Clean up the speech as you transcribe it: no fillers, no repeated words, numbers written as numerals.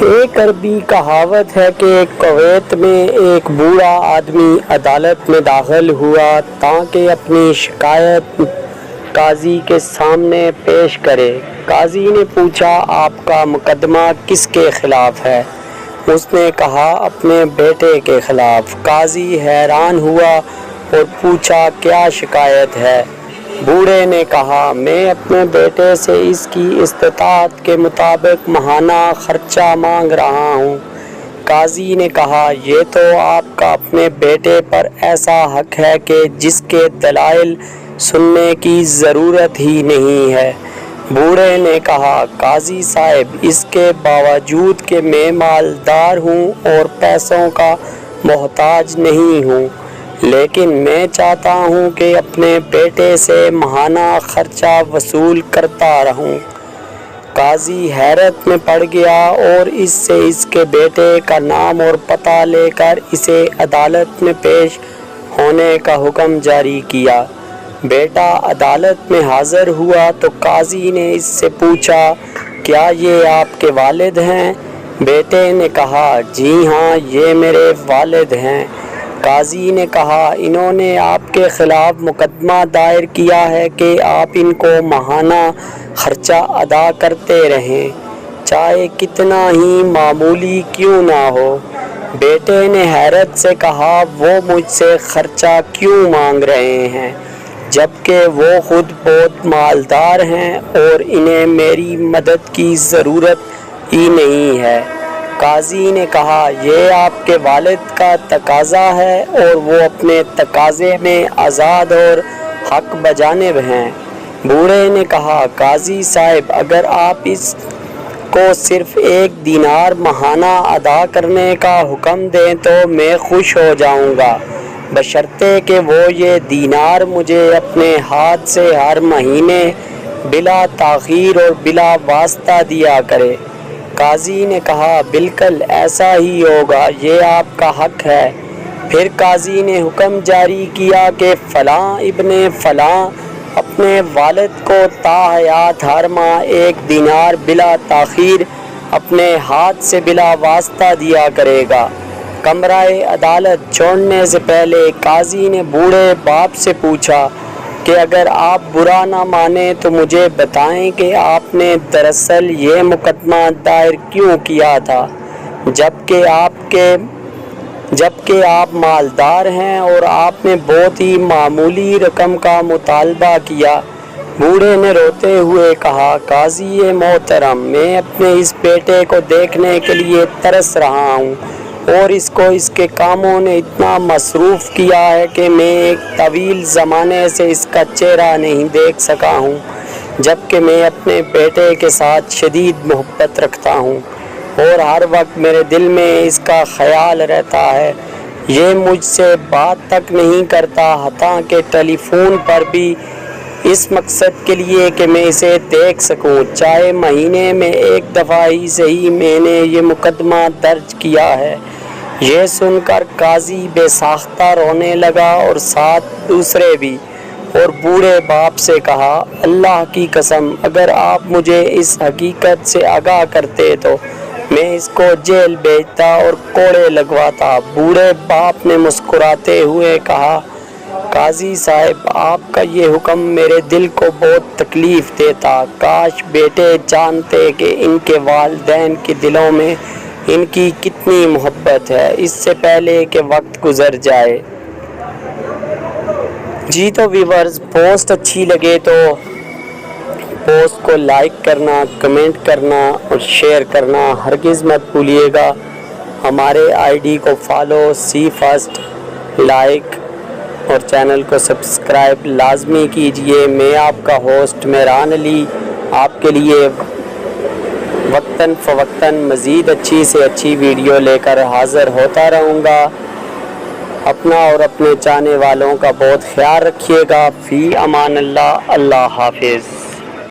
ایک عربی کہاوت ہے کہ کویت میں ایک بوڑھا آدمی عدالت میں داخل ہوا تاکہ اپنی شکایت قاضی کے سامنے پیش کرے۔ قاضی نے پوچھا، آپ کا مقدمہ کس کے خلاف ہے؟ اس نے کہا، اپنے بیٹے کے خلاف۔ قاضی حیران ہوا اور پوچھا، کیا شکایت ہے؟ بوڑھے نے کہا، میں اپنے بیٹے سے اس کی استطاعت کے مطابق ماہانہ خرچہ مانگ رہا ہوں۔ قاضی نے کہا، یہ تو آپ کا اپنے بیٹے پر ایسا حق ہے کہ جس کے دلائل سننے کی ضرورت ہی نہیں ہے۔ بوڑھے نے کہا، قاضی صاحب، اس کے باوجود کہ میں مالدار ہوں اور پیسوں کا محتاج نہیں ہوں، لیکن میں چاہتا ہوں کہ اپنے بیٹے سے ماہانہ خرچہ وصول کرتا رہوں۔ قاضی حیرت میں پڑ گیا اور اس سے اس کے بیٹے کا نام اور پتہ لے کر اسے عدالت میں پیش ہونے کا حکم جاری کیا۔ بیٹا عدالت میں حاضر ہوا تو قاضی نے اس سے پوچھا، کیا یہ آپ کے والد ہیں؟ بیٹے نے کہا، جی ہاں، یہ میرے والد ہیں۔ قاضی نے کہا، انہوں نے آپ کے خلاف مقدمہ دائر کیا ہے کہ آپ ان کو ماہانہ خرچہ ادا کرتے رہیں، چاہے کتنا ہی معمولی کیوں نہ ہو۔ بیٹے نے حیرت سے کہا، وہ مجھ سے خرچہ کیوں مانگ رہے ہیں جبکہ وہ خود بہت مالدار ہیں اور انہیں میری مدد کی ضرورت ہی نہیں ہے۔ قاضی نے کہا، یہ آپ کے والد کا تقاضا ہے اور وہ اپنے تقاضے میں آزاد اور حق بجانب ہیں۔ بوڑھے نے کہا، قاضی صاحب، اگر آپ اس کو صرف 1 دینار ماہانہ ادا کرنے کا حکم دیں تو میں خوش ہو جاؤں گا، بشرطے کہ وہ یہ دینار مجھے اپنے ہاتھ سے ہر مہینے بلا تاخیر اور بلا واسطہ دیا کرے۔ قاضی نے کہا، بالکل ایسا ہی ہوگا، یہ آپ کا حق ہے۔ پھر قاضی نے حکم جاری کیا کہ فلاں ابن فلاں اپنے والد کو تا حیات ہر ماہ 1 دینار بلا تاخیر اپنے ہاتھ سے بلا واسطہ دیا کرے گا۔ کمرہ عدالت چھوڑنے سے پہلے قاضی نے بوڑھے باپ سے پوچھا کہ اگر آپ برا نہ مانیں تو مجھے بتائیں کہ آپ نے دراصل یہ مقدمہ دائر کیوں کیا تھا، جبکہ آپ مالدار ہیں اور آپ نے بہت ہی معمولی رقم کا مطالبہ کیا۔ بوڑھے نے روتے ہوئے کہا، قاضی محترم، میں اپنے اس بیٹے کو دیکھنے کے لیے ترس رہا ہوں اور اس کو اس کے کاموں نے اتنا مصروف کیا ہے کہ میں ایک طویل زمانے سے اس کا چہرہ نہیں دیکھ سکا ہوں، جبکہ میں اپنے بیٹے کے ساتھ شدید محبت رکھتا ہوں اور ہر وقت میرے دل میں اس کا خیال رہتا ہے۔ یہ مجھ سے بات تک نہیں کرتا، حتیٰ کہ ٹیلی فون پر بھی، اس مقصد کے لیے کہ میں اسے دیکھ سکوں، چاہے مہینے میں 1 دفعہ ہی صحیح۔ میں نے یہ مقدمہ درج کیا ہے۔ یہ سن کر قاضی بے ساختہ رونے لگا اور ساتھ دوسرے بھی، اور بوڑھے باپ سے کہا، اللہ کی قسم، اگر آپ مجھے اس حقیقت سے آگاہ کرتے تو میں اس کو جیل بھیجتا اور کوڑے لگواتا۔ بوڑھے باپ نے مسکراتے ہوئے کہا، قاضی صاحب، آپ کا یہ حکم میرے دل کو بہت تکلیف دیتا۔ کاش بیٹے جانتے کہ ان کے والدین کے دلوں میں ان کی کتنی محبت ہے، اس سے پہلے کہ وقت گزر جائے۔ جی تو ویورز، پوسٹ اچھی لگے تو پوسٹ کو لائک کرنا، کمنٹ کرنا اور شیئر کرنا ہرگز مت بھولیے گا۔ ہمارے آئی ڈی کو فالو، سی فرسٹ، لائک اور چینل کو سبسکرائب لازمی کیجئے۔ میں آپ کا ہوسٹ مہران علی آپ کے لیے وقتاً فوقتاً مزید اچھی سے اچھی ویڈیو لے کر حاضر ہوتا رہوں گا۔ اپنا اور اپنے چاہنے والوں کا بہت خیال رکھیے گا۔ فی امان اللہ، اللہ حافظ۔